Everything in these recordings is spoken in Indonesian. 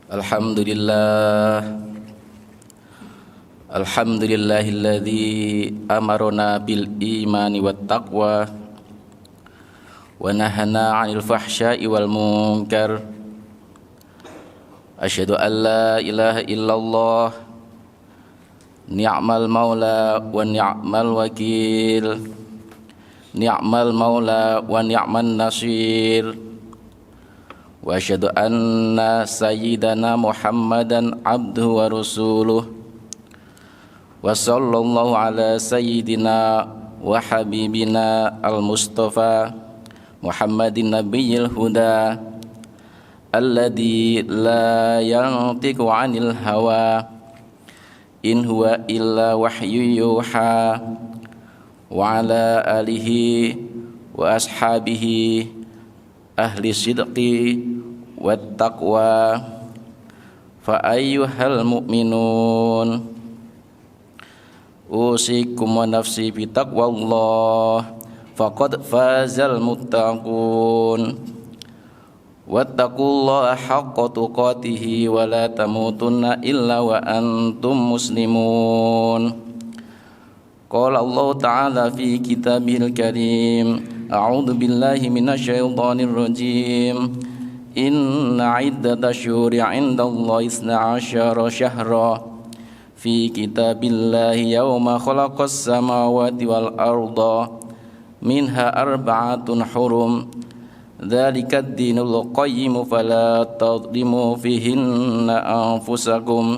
Alhamdulillah. Alhamdulillahilladzi amarna bil imani wat taqwa wa nahana 'anil fahsya'i wal munkar. Asyhadu an la ilaha illallah ni'mal maula wa ni'mal wakil. Ni'mal maula wa ni'man nasir. Wa asyhadu anna sayyidana Muhammadan abduhu wa rasuluh. Wa sallallahu ala sayyidina wa habibina al-mustafa Muhammadin nabiyil huda alladzi la yantiqu 'anil hawa in huwa illa wahyu yuha. Wa ala alihi wa ashabihi ahli sidqi wat taqwa. Fa ayyuhal mu'minun usikum wa nafsi bi taqwallah faqad fazal muttaqun. Wattaqullaha haqqa tuqatih wa la tamutunna illa wa antum muslimun. Qala Allah ta'ala fi kitabihil karim, a'udzu billahi minasyaitonir rajim. Inna 'iddatash syuhuri 'indallahi 12 syahra fi kitabillahi yawma khalaqas samawati wal arda minha arba'atun hurum. Dzalikad dinul qayyim fala tadlimu fihinna anfusakum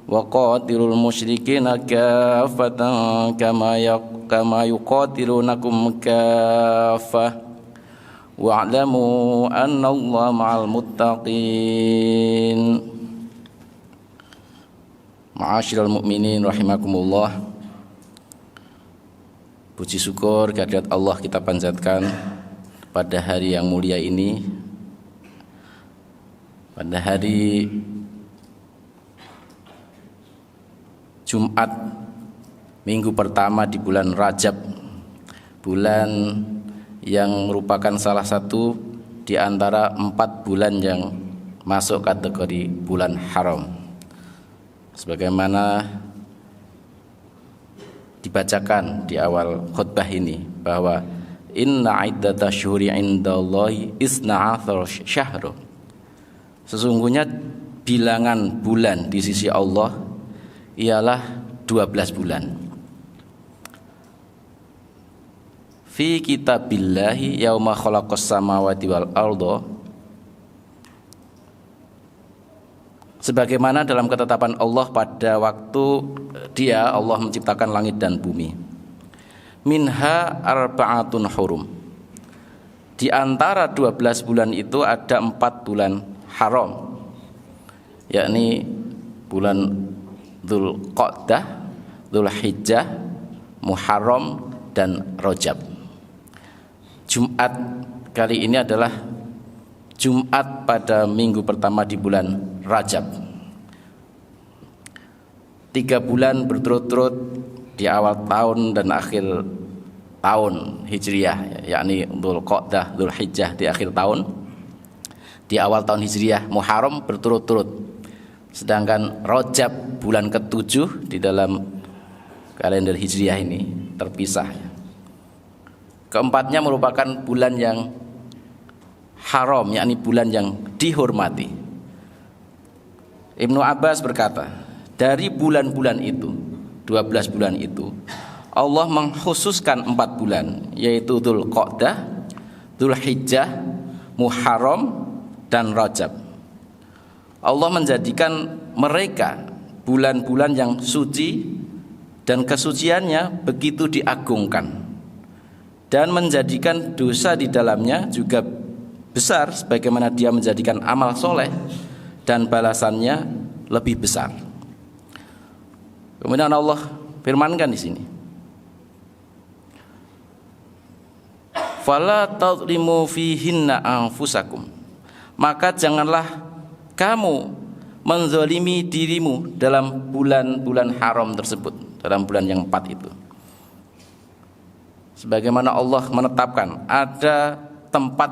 wa qatilul musyrikina kaffatan kama yuqatilunakum kaffah wa'lamu annallaha ma'al muttaqin. Ma'asyiral mu'minin rahimakumullah. Puji syukur kehadirat Allah kita panjatkan pada hari yang mulia ini, pada hari Jumat minggu pertama di bulan Rajab, bulan yang merupakan salah satu di antara 4 bulan yang masuk kategori bulan haram. Sebagaimana dibacakan di awal khutbah ini bahwa inna iddatash syuhuri 'indallahi 12 syahra. Sesungguhnya bilangan bulan di sisi Allah ialah 12 bulan. Fi kitabillahi yauma khalaqas samawati wal arda, sebagaimana dalam ketetapan Allah pada waktu Dia Allah menciptakan langit dan bumi. Minha arba'atun hurum. Di antara 12 bulan itu ada 4 bulan haram, yakni bulan Dzulqa'dah, Dzulhijjah, Muharram dan Rajab. Jumat kali ini adalah Jumat pada minggu pertama di bulan Rajab. 3 bulan berturut-turut di awal tahun dan akhir tahun Hijriyah, yakni Dzulqa'dah, Dzulhijjah di akhir tahun, di awal tahun Hijriyah, Muharram berturut-turut. Sedangkan Rajab bulan ke-7 di dalam kalender Hijriyah ini terpisah. Keempatnya merupakan bulan yang haram, yakni bulan yang dihormati. Ibnu Abbas berkata, dari bulan-bulan itu, 12 bulan itu, Allah mengkhususkan 4 bulan, yaitu Dzulqa'dah, Dzulhijjah, Muharram dan Rajab. Allah menjadikan mereka bulan-bulan yang suci dan kesuciannya begitu diagungkan, dan menjadikan dosa di dalamnya juga besar, sebagaimana Dia menjadikan amal soleh dan balasannya lebih besar. Kemudian Allah firmankan di sini, fala tadlimu fihinna anfusakum, maka janganlah kamu menzalimi dirimu dalam bulan-bulan haram tersebut, dalam bulan yang 4 itu. Sebagaimana Allah menetapkan ada tempat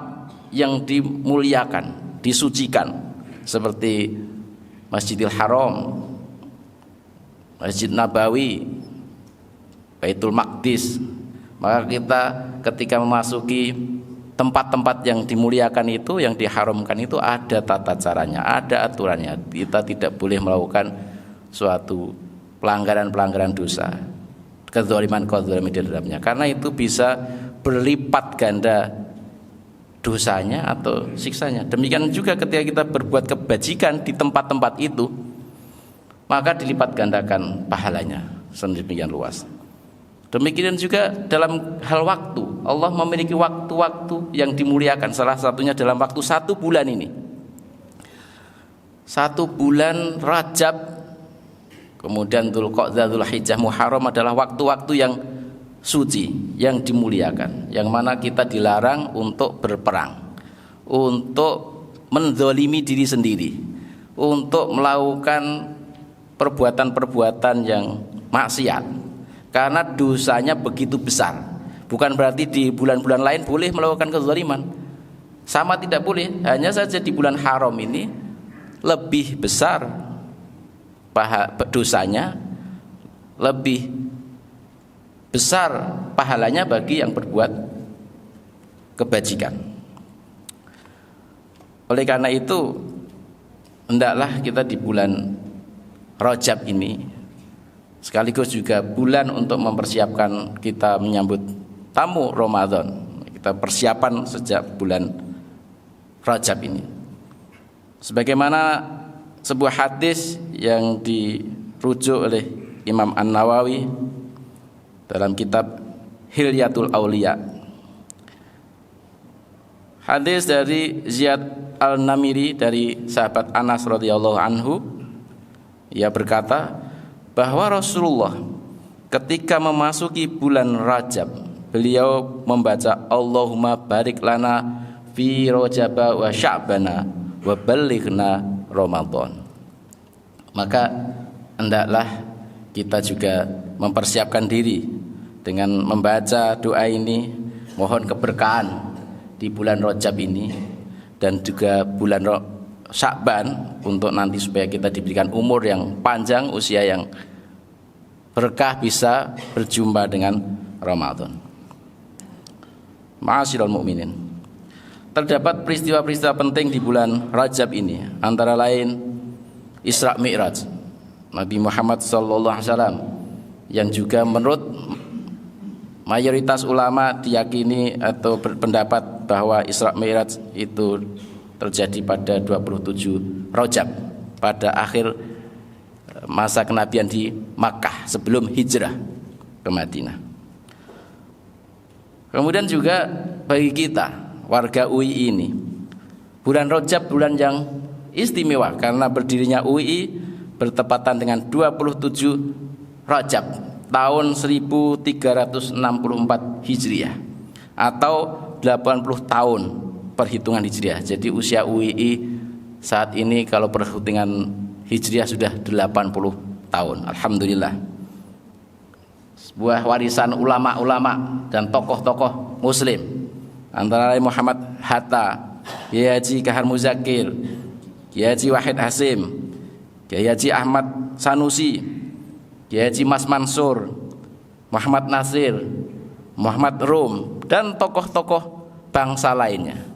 yang dimuliakan, disucikan, seperti Masjidil Haram, Masjid Nabawi, Baitul Maqdis. Maka kita ketika memasuki tempat-tempat yang dimuliakan itu, yang diharamkan itu, ada tata caranya, ada aturannya. Kita tidak boleh melakukan suatu pelanggaran-pelanggaran dosa, kezaliman di dalamnya, karena itu bisa berlipat ganda dosanya atau siksanya. Demikian juga ketika kita berbuat kebajikan di tempat-tempat itu, maka dilipat gandakan pahalanya sedemikian luas. Demikian juga dalam hal waktu, Allah memiliki waktu-waktu yang dimuliakan. Salah satunya dalam waktu 1 bulan ini, 1 bulan Rajab, kemudian Dzulqa'dah, Dzulhijjah, Muharram adalah waktu-waktu yang suci, yang dimuliakan, yang mana kita dilarang untuk berperang, untuk menzalimi diri sendiri, untuk melakukan perbuatan-perbuatan yang maksiat, karena dosanya begitu besar. Bukan berarti di bulan-bulan lain boleh melakukan kezaliman, sama tidak boleh. Hanya saja di bulan haram ini lebih besar dosanya, lebih besar pahalanya bagi yang berbuat kebajikan. Oleh karena itu, hendaklah kita di bulan Rajab ini, sekaligus juga bulan untuk mempersiapkan kita menyambut tamu Ramadan. Kita persiapan sejak bulan Rajab ini. Sebagaimana sebuah hadis yang dirujuk oleh Imam An-Nawawi dalam kitab Hilyatul Auliya, hadis dari Ziyad Al-Namiri dari sahabat Anas radhiyallahu anhu, ia berkata bahwa Rasulullah ketika memasuki bulan Rajab, beliau membaca Allahumma barik lana fi Rajab wa Sya'bana wa ballighna Ramadan. Maka hendaklah kita juga mempersiapkan diri dengan membaca doa ini, mohon keberkahan di bulan Rajab ini dan juga bulan Sya'ban, untuk nanti supaya kita diberikan umur yang panjang, usia yang berkah, bisa berjumpa dengan Ramadan. Ma'asyiral mukminin, terdapat peristiwa-peristiwa penting di bulan Rajab ini, antara lain Isra Mi'raj Nabi Muhammad SAW, yang juga menurut mayoritas ulama diyakini atau berpendapat bahwa Isra Mi'raj itu terjadi pada 27 Rajab, pada akhir masa kenabian di Makkah sebelum hijrah ke Madinah. Kemudian juga bagi kita warga UI ini, bulan Rajab bulan yang istimewa karena berdirinya UI bertepatan dengan 27 Rajab tahun 1364 Hijriah atau 80 tahun perhitungan Hijriah. Jadi usia UII saat ini kalau perhitungan Hijriah sudah 80 tahun. Alhamdulillah. Sebuah warisan ulama-ulama dan tokoh-tokoh muslim, antara lain Muhammad Hatta, Kiai Haji Kahar Muzakir, Kiai Haji Wahid Hasim, Kiai Haji Ahmad Sanusi, Kiai Haji Mas Mansur, Muhammad Nasir, Muhammad Rum, dan tokoh-tokoh bangsa lainnya.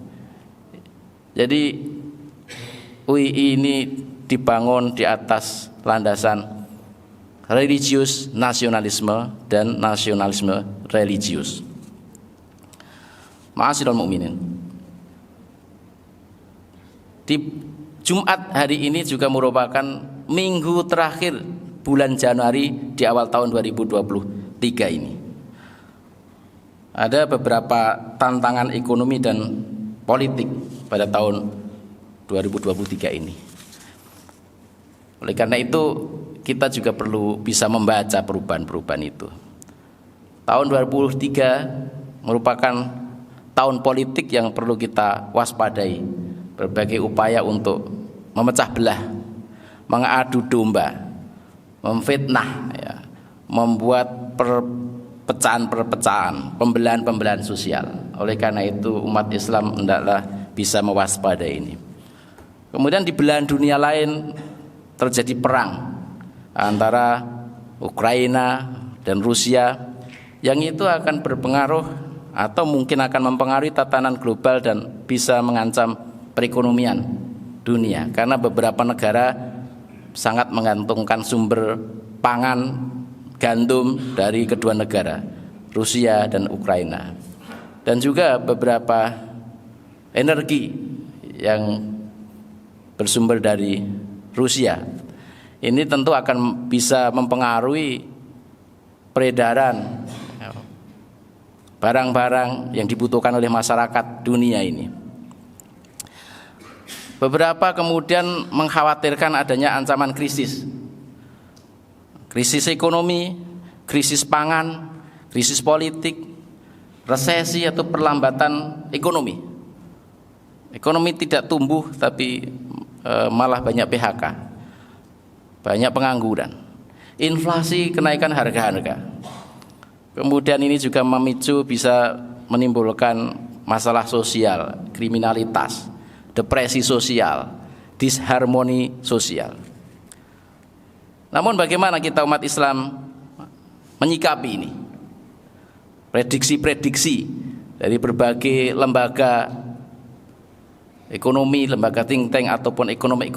Jadi UI ini dibangun di atas landasan religius nasionalisme dan nasionalisme religius. Ma'asyiral mukminin, di Jumat hari ini juga merupakan minggu terakhir bulan Januari di awal tahun 2023 ini. Ada beberapa tantangan ekonomi dan politik pada tahun 2023 ini. Oleh karena itu kita juga perlu bisa membaca perubahan-perubahan itu. Tahun 2023 merupakan tahun politik yang perlu kita waspadai. Berbagai upaya untuk memecah belah, mengadu domba, memfitnah, ya, membuat perpecahan-perpecahan, pembelahan-pembelahan sosial. Oleh karena itu umat Islam hendaklah bisa mewaspadai ini. Kemudian di belahan dunia lain terjadi perang antara Ukraina dan Rusia, yang itu akan berpengaruh atau mungkin akan mempengaruhi tatanan global dan bisa mengancam perekonomian dunia, karena beberapa negara sangat menggantungkan sumber pangan gandum dari kedua negara, Rusia dan Ukraina, dan juga beberapa energi yang bersumber dari Rusia. Ini tentu akan bisa mempengaruhi peredaran barang-barang yang dibutuhkan oleh masyarakat dunia ini. Beberapa kemudian mengkhawatirkan adanya ancaman krisis ekonomi, krisis pangan, krisis politik, resesi atau perlambatan ekonomi. Ekonomi tidak tumbuh tapi malah banyak PHK, banyak pengangguran, inflasi, kenaikan harga-harga. Kemudian ini juga memicu bisa menimbulkan masalah sosial, kriminalitas, depresi sosial, disharmoni sosial. Namun bagaimana kita umat Islam menyikapi ini? Prediksi-prediksi dari berbagai lembaga ekonomi, lembaga think tank ataupun ekonomi.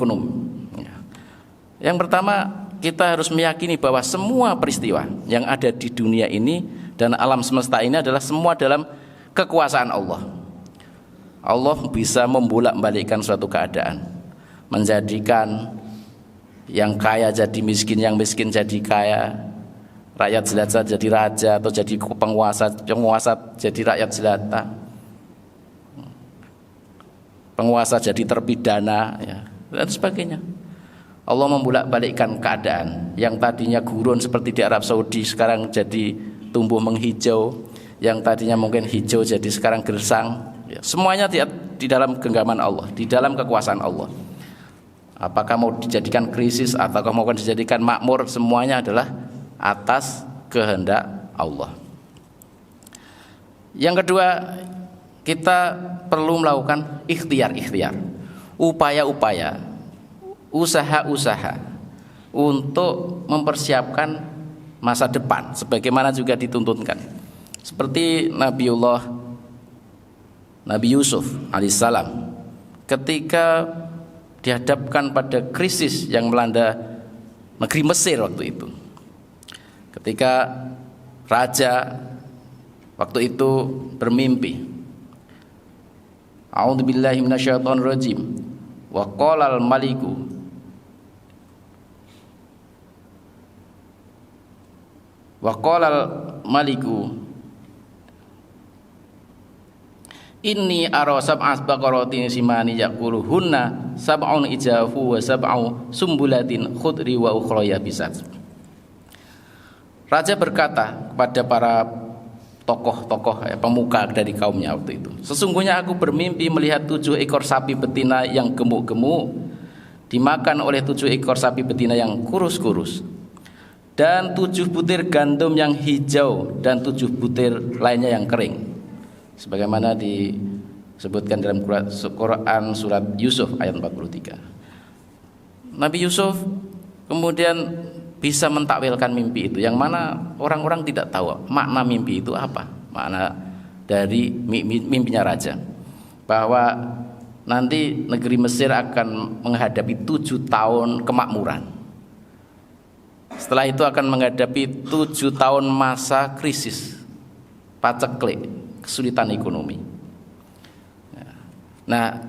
Yang pertama, kita harus meyakini bahwa semua peristiwa yang ada di dunia ini dan alam semesta ini adalah semua dalam kekuasaan Allah. Allah bisa membolak-balikkan suatu keadaan, menjadikan yang kaya jadi miskin, yang miskin jadi kaya, rakyat jelata jadi raja atau jadi penguasa jadi rakyat jelata, penguasa jadi terpidana, ya, dan sebagainya. Allah membolak-balikkan keadaan yang tadinya gurun seperti di Arab Saudi sekarang jadi tumbuh menghijau, yang tadinya mungkin hijau jadi sekarang gersang. Ya, semuanya di dalam genggaman Allah, di dalam kekuasaan Allah. Apakah mau dijadikan krisis atau mau dijadikan makmur, semuanya adalah atas kehendak Allah. Yang kedua, kita perlu melakukan ikhtiar, upaya-upaya, usaha-usaha untuk mempersiapkan masa depan sebagaimana juga dituntunkan. Seperti Nabi Yusuf alaihissalam ketika dihadapkan pada krisis yang melanda negeri Mesir waktu itu, ketika raja waktu itu bermimpi, a'udzubillahi minasyaitonirrajim, wa qalal maliku inni ara sab'as baqaratin simani yaquluhunna sab'un ijafu wa sab'u sumbulatin khudri wa ukhra yabisat. Raja berkata kepada para tokoh-tokoh pemuka dari kaumnya waktu itu, sesungguhnya aku bermimpi melihat 7 ekor sapi betina yang gemuk-gemuk dimakan oleh 7 ekor sapi betina yang kurus-kurus, dan 7 butir gandum yang hijau dan 7 butir lainnya yang kering, sebagaimana disebutkan dalam Quran surat Yusuf ayat 43. Nabi Yusuf kemudian bisa mentakwilkan mimpi itu, yang mana orang-orang tidak tahu makna mimpi itu apa, makna dari mimpinya raja, bahwa nanti negeri Mesir akan menghadapi 7 tahun kemakmuran. Setelah itu akan menghadapi 7 tahun masa krisis, paceklik, kesulitan ekonomi. Nah,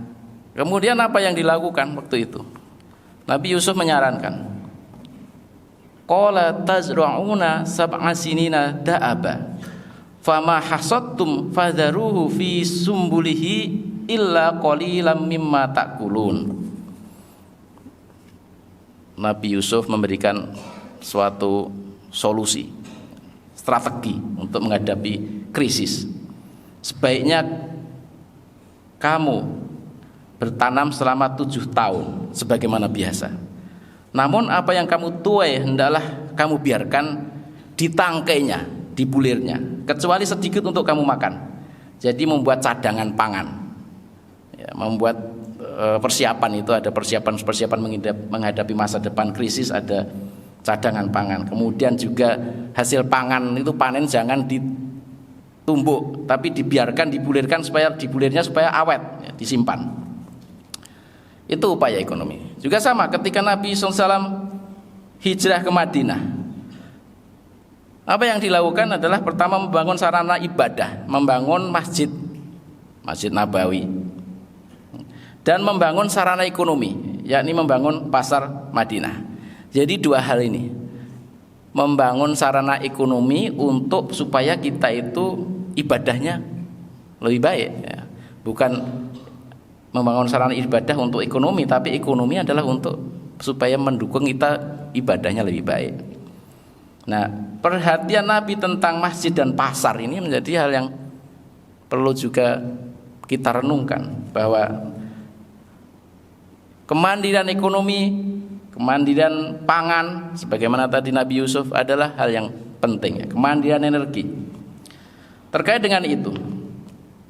kemudian apa yang dilakukan waktu itu? Nabi Yusuf menyarankan, qala tazra'una sab'a sinina da'aba fama hasadtum fadharuhu fi sumbulihi illa qalilan mimma ta'kulun. Nabi Yusuf memberikan suatu solusi, strategi untuk menghadapi krisis. Sebaiknya kamu bertanam selama 7 tahun sebagaimana biasa. Namun apa yang kamu tuai hendaklah kamu biarkan di tangkainya, di bulirnya, kecuali sedikit untuk kamu makan. Jadi membuat cadangan pangan, ya, membuat persiapan itu, ada persiapan menghadapi masa depan krisis, ada cadangan pangan. Kemudian juga hasil pangan itu panen jangan ditumbuk, tapi dibiarkan, dibulirnya supaya awet, ya, disimpan. Itu upaya ekonomi. Juga sama ketika Nabi SAW hijrah ke Madinah, apa yang dilakukan adalah pertama membangun sarana ibadah, membangun Masjid Nabawi, dan membangun sarana ekonomi, yakni membangun pasar Madinah. Jadi dua hal ini, membangun sarana ekonomi untuk supaya kita itu ibadahnya lebih baik, ya. Bukan membangun sarana ibadah untuk ekonomi, tapi ekonomi adalah untuk supaya mendukung kita ibadahnya lebih baik. Nah, perhatian Nabi tentang masjid dan pasar ini menjadi hal yang perlu juga kita renungkan, bahwa kemandirian ekonomi, kemandirian pangan, sebagaimana tadi Nabi Yusuf, adalah hal yang penting, ya. Kemandirian energi. Terkait dengan itu,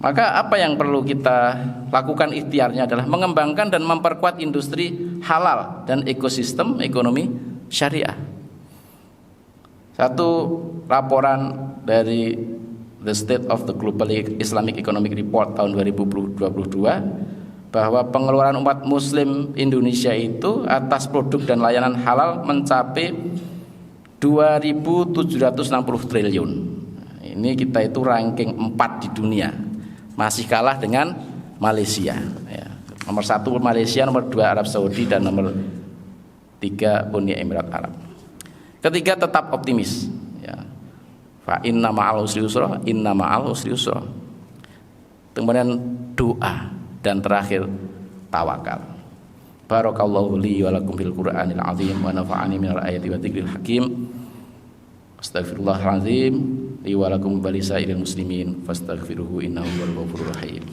maka apa yang perlu kita lakukan ikhtiarnya adalah mengembangkan dan memperkuat industri halal dan ekosistem ekonomi syariah. Satu laporan dari The State of the Global Islamic Economic Report tahun 2022, bahwa pengeluaran umat muslim Indonesia itu atas produk dan layanan halal mencapai 2.760 triliun. Ini kita itu ranking 4 di dunia, masih kalah dengan Malaysia, ya. Nomor 1 Malaysia, nomor 2 Arab Saudi, dan nomor 3 Uni Emirat Arab. Ketiga, tetap optimis, ya. Fa inna ma'al usri yusra, inna ma'al usri yusra. Kemudian doa, dan terakhir tawakal. Barakallahu li wa lakum fil Qur'anil azim wa nafa'ani minal ayati wa dzikril hakim. Astaghfirullahal azim li wa lakum wa lisairil muslimin fastaghfiruhu innahu huwal ghafurur rahim.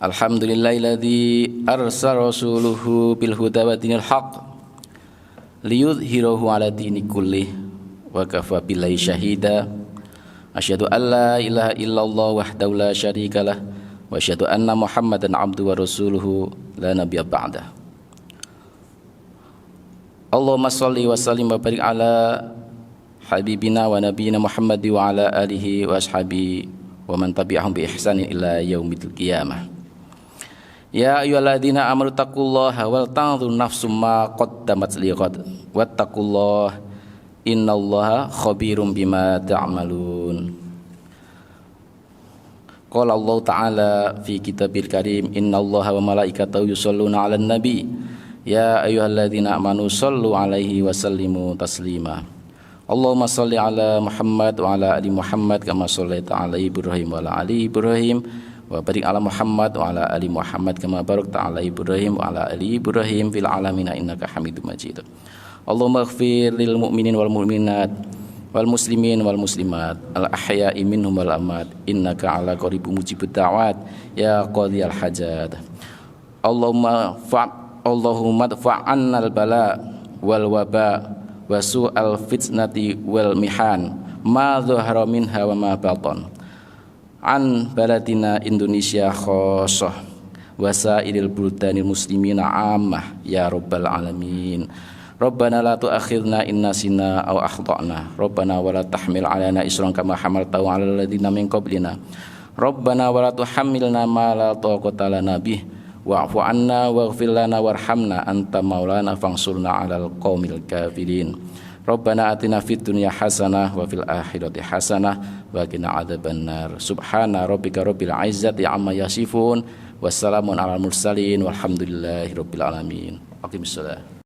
Alhamdulillahilladzi arsala rasuluhu bil huda wa dinil haq liyudhhirahu ala dini kullih wa kafa billahi syahida. Asyhadu an la ilaha illallah wahdahu la syarikalah wa asyhadu anna Muhammadan abduhu wa rasuluhu la nabiyya ba'dah. Allahumma shalli wa sallim wa barik ala habibina wa nabiyina Muhammad wa ala alihi wa ashabihi wa man tabi'ahum bi ihsanin ila yaumil qiyamah. Ya ayyuhalladzina amanu taqullaha wal tanzur nafsum ma qaddamat liqad wattaqullaha innallaha khabirum bima ta'malun. Qala Allah ta'ala fi kitabil karim, innallaha wa malaikatahu yusholluna 'alan nabi ya ayyuhalladzina amanu shallu 'alaihi wa sallimu taslima. Allahumma shalli ala Muhammad wa ala ali Muhammad kama shallaita ala Ibrahim wa ala ali Ibrahim wa barik ala Muhammad wa ala ali Muhammad kama barakta ala Ibrahim wa ala ali Ibrahim fil alamin innaka Hamidum Majid. Allahumma ighfir lil mu'minin wal mu'minat wal muslimin wal muslimat al ahya'i minhum wal amwat innaka ala qaribun mujibud da'wat ya qadhiyal hajat. Allahumma fa'annal bala wal waba wasu al fitnati wal mihan ma dhahara minha wa ma batan an baladina Indonesia khosoh wasairil buldanil muslimina ammah ya rabbal alamin. Rabbana la tu'akhidna in nasina aw akhtana Rabbana wa la tahmil alana isran kama hamaltahu alal ladzina min qablina Rabbana wa la tuhammilna ma la taqata lana bih wa'fu anna waghfir lana warhamna anta maulana fansurna 'alal qaumil kafirin. Rabbana atina fid dunya hasanah wa fil akhirati hasanah wa qina adzabannar. Subhana rabbika rabbil izzati amma yasifun wassalamun 'alal mursalin walhamdulillahi rabbil alamin. Aqimissalah.